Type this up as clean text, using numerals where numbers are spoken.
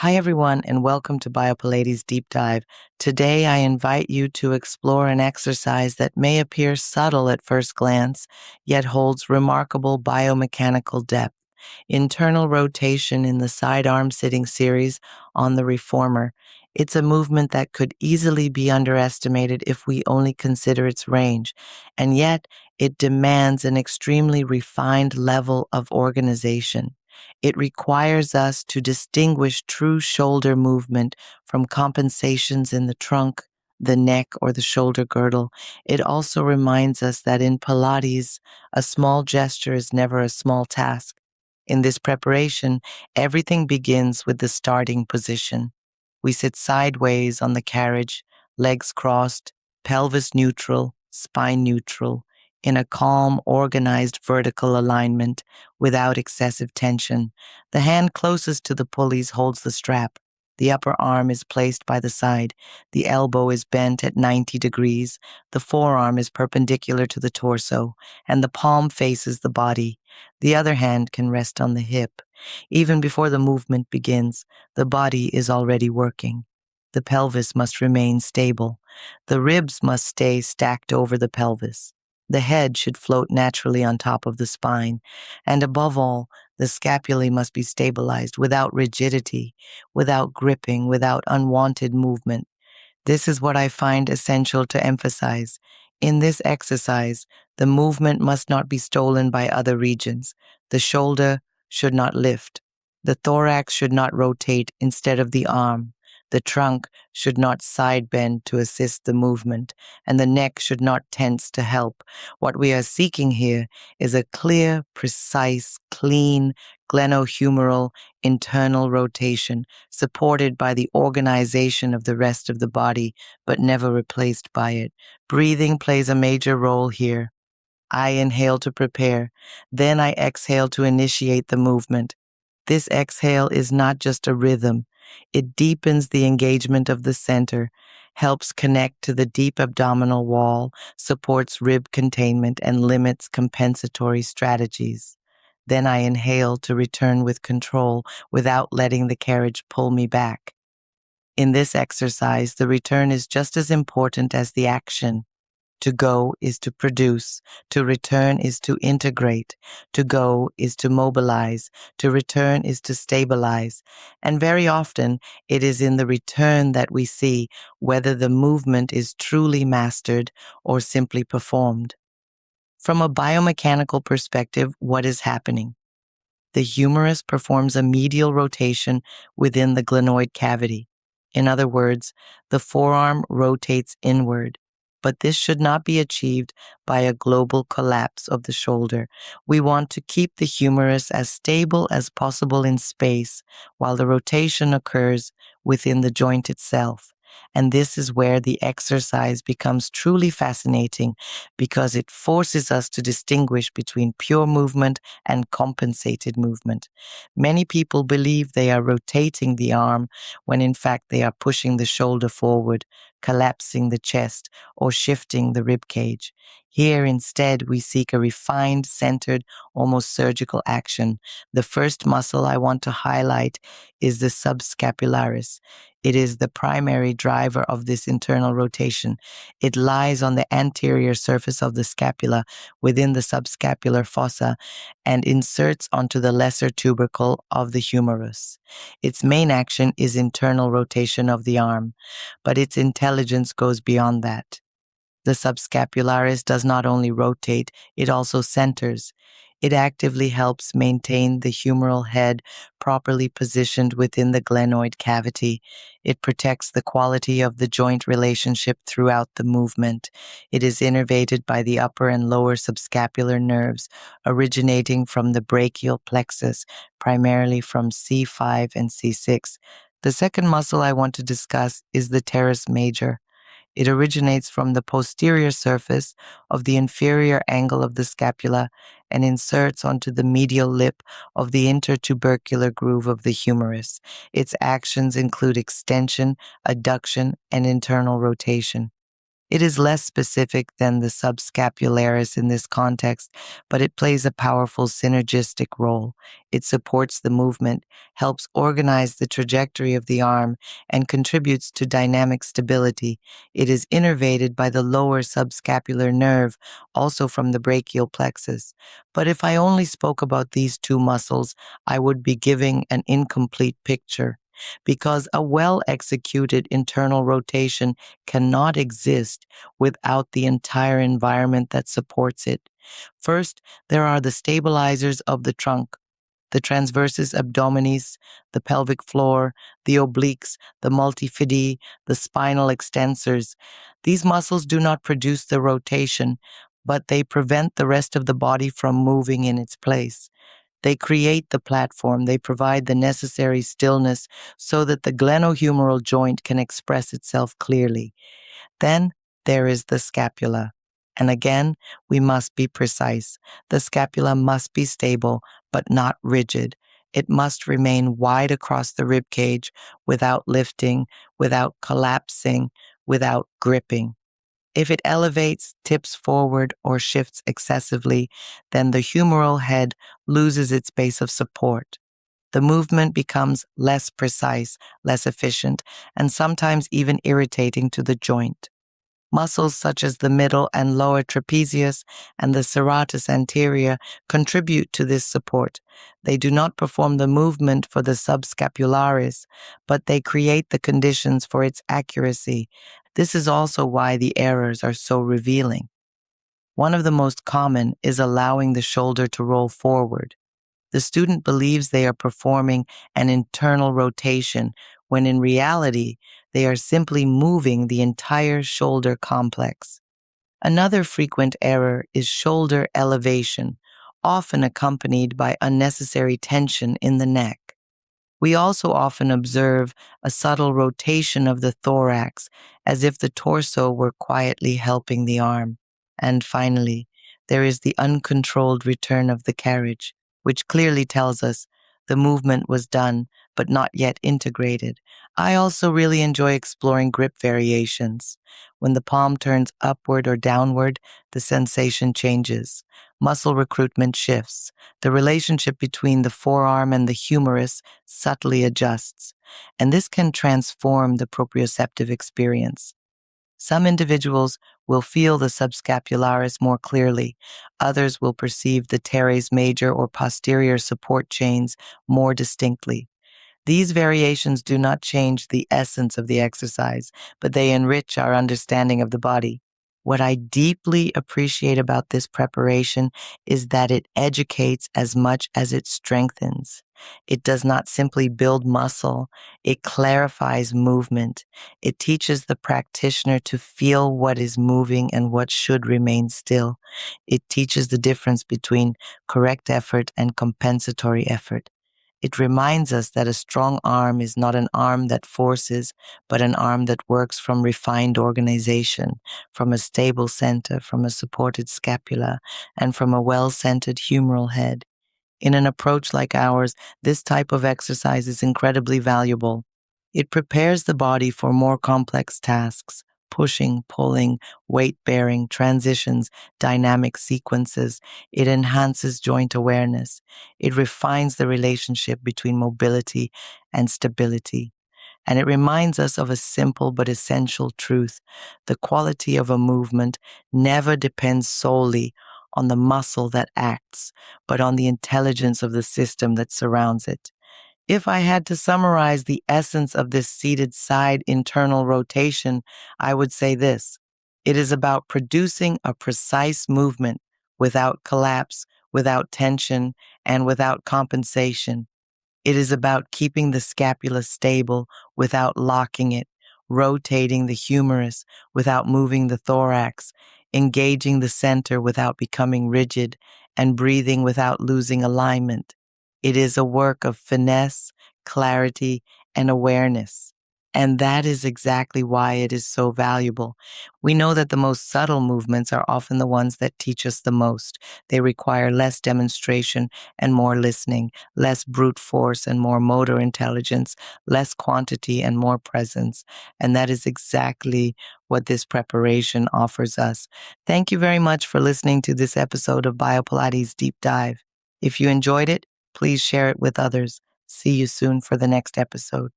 Hi, everyone, and welcome to Biopilates Deep Dive. Today, I invite you to explore an exercise that may appear subtle at first glance, yet holds remarkable biomechanical depth. Internal rotation in the sidearm sitting series on the reformer. It's a movement that could easily be underestimated if we only consider its range, and yet it demands an extremely refined level of organization. It requires us to distinguish true shoulder movement from compensations in the trunk, the neck, or the shoulder girdle. It also reminds us that in Pilates, a small gesture is never a small task. In this preparation, everything begins with the starting position. We sit sideways on the carriage, legs crossed, pelvis neutral, spine neutral, in a calm, organized vertical alignment without excessive tension. The hand closest to the pulleys holds the strap. The upper arm is placed by the side. The elbow is bent at 90 degrees. The forearm is perpendicular to the torso, and the palm faces the body. The other hand can rest on the hip. Even before the movement begins, the body is already working. The pelvis must remain stable. The ribs must stay stacked over the pelvis. The head should float naturally on top of the spine. And above all, the scapulae must be stabilized without rigidity, without gripping, without unwanted movement. This is what I find essential to emphasize. In this exercise, the movement must not be stolen by other regions. The shoulder should not lift. The thorax should not rotate instead of the arm. The trunk should not side bend to assist the movement, and the neck should not tense to help. What we are seeking here is a clear, precise, clean, glenohumeral internal rotation, supported by the organization of the rest of the body, but never replaced by it. Breathing plays a major role here. I inhale to prepare, then I exhale to initiate the movement. This exhale is not just a rhythm. It deepens the engagement of the center, helps connect to the deep abdominal wall, supports rib containment, and limits compensatory strategies. Then I inhale to return with control without letting the carriage pull me back. In this exercise, the return is just as important as the action. To go is to produce. To return is to integrate. To go is to mobilize. To return is to stabilize. And very often, it is in the return that we see whether the movement is truly mastered or simply performed. From a biomechanical perspective, what is happening? The humerus performs a medial rotation within the glenoid cavity. In other words, the forearm rotates inward. But this should not be achieved by a global collapse of the shoulder. We want to keep the humerus as stable as possible in space while the rotation occurs within the joint itself. And this is where the exercise becomes truly fascinating because it forces us to distinguish between pure movement and compensated movement. Many people believe they are rotating the arm when in fact they are pushing the shoulder forward, collapsing the chest, or shifting the rib cage. Here, instead, we seek a refined, centered, almost surgical action. The first muscle I want to highlight is the subscapularis. It is the primary driver of this internal rotation. It lies on the anterior surface of the scapula within the subscapular fossa and inserts onto the lesser tubercle of the humerus. Its main action is internal rotation of the arm, but its intelligence goes beyond that. The subscapularis does not only rotate, it also centers. It actively helps maintain the humeral head properly positioned within the glenoid cavity. It protects the quality of the joint relationship throughout the movement. It is innervated by the upper and lower subscapular nerves, originating from the brachial plexus, primarily from C5 and C6. The second muscle I want to discuss is the teres major. It originates from the posterior surface of the inferior angle of the scapula and inserts onto the medial lip of the intertubercular groove of the humerus. Its actions include extension, adduction, and internal rotation. It is less specific than the subscapularis in this context, but it plays a powerful synergistic role. It supports the movement, helps organize the trajectory of the arm, and contributes to dynamic stability. It is innervated by the lower subscapular nerve, also from the brachial plexus. But if I only spoke about these two muscles, I would be giving an incomplete picture, because a well-executed internal rotation cannot exist without the entire environment that supports it. First, there are the stabilizers of the trunk, the transversus abdominis, the pelvic floor, the obliques, the multifidi, the spinal extensors. These muscles do not produce the rotation, but they prevent the rest of the body from moving in its place. They create the platform, they provide the necessary stillness so that the glenohumeral joint can express itself clearly. Then there is the scapula. And again, we must be precise. The scapula must be stable, but not rigid. It must remain wide across the rib cage without lifting, without collapsing, without gripping. If it elevates, tips forward, or shifts excessively, then the humeral head loses its base of support. The movement becomes less precise, less efficient, and sometimes even irritating to the joint. Muscles such as the middle and lower trapezius and the serratus anterior contribute to this support. They do not perform the movement for the subscapularis, but they create the conditions for its accuracy. This is also why the errors are so revealing. One of the most common is allowing the shoulder to roll forward. The student believes they are performing an internal rotation, when in reality, they are simply moving the entire shoulder complex. Another frequent error is shoulder elevation, often accompanied by unnecessary tension in the neck. We also often observe a subtle rotation of the thorax, as if the torso were quietly helping the arm. And finally, there is the uncontrolled return of the carriage, which clearly tells us the movement was done, but not yet integrated. I also really enjoy exploring grip variations. When the palm turns upward or downward, the sensation changes. Muscle recruitment shifts. The relationship between the forearm and the humerus subtly adjusts, and this can transform the proprioceptive experience. Some individuals will feel the subscapularis more clearly. Others will perceive the teres major or posterior support chains more distinctly. These variations do not change the essence of the exercise, but they enrich our understanding of the body. What I deeply appreciate about this preparation is that it educates as much as it strengthens. It does not simply build muscle, it clarifies movement. It teaches the practitioner to feel what is moving and what should remain still. It teaches the difference between correct effort and compensatory effort. It reminds us that a strong arm is not an arm that forces, but an arm that works from refined organization, from a stable center, from a supported scapula, and from a well-centered humeral head. In an approach like ours, this type of exercise is incredibly valuable. It prepares the body for more complex tasks, pushing, pulling, weight-bearing, transitions, dynamic sequences. It enhances joint awareness. It refines the relationship between mobility and stability. And it reminds us of a simple but essential truth. The quality of a movement never depends solely on the muscle that acts, but on the intelligence of the system that surrounds it. If I had to summarize the essence of this seated side internal rotation, I would say this. It is about producing a precise movement without collapse, without tension, and without compensation. It is about keeping the scapula stable without locking it, rotating the humerus without moving the thorax, engaging the center without becoming rigid, and breathing without losing alignment. It is a work of finesse, clarity, and awareness. And that is exactly why it is so valuable. We know that the most subtle movements are often the ones that teach us the most. They require less demonstration and more listening, less brute force and more motor intelligence, less quantity and more presence. And that is exactly what this preparation offers us. Thank you very much for listening to this episode of Biopilates Deep Dive. If you enjoyed it, please share it with others. See you soon for the next episode.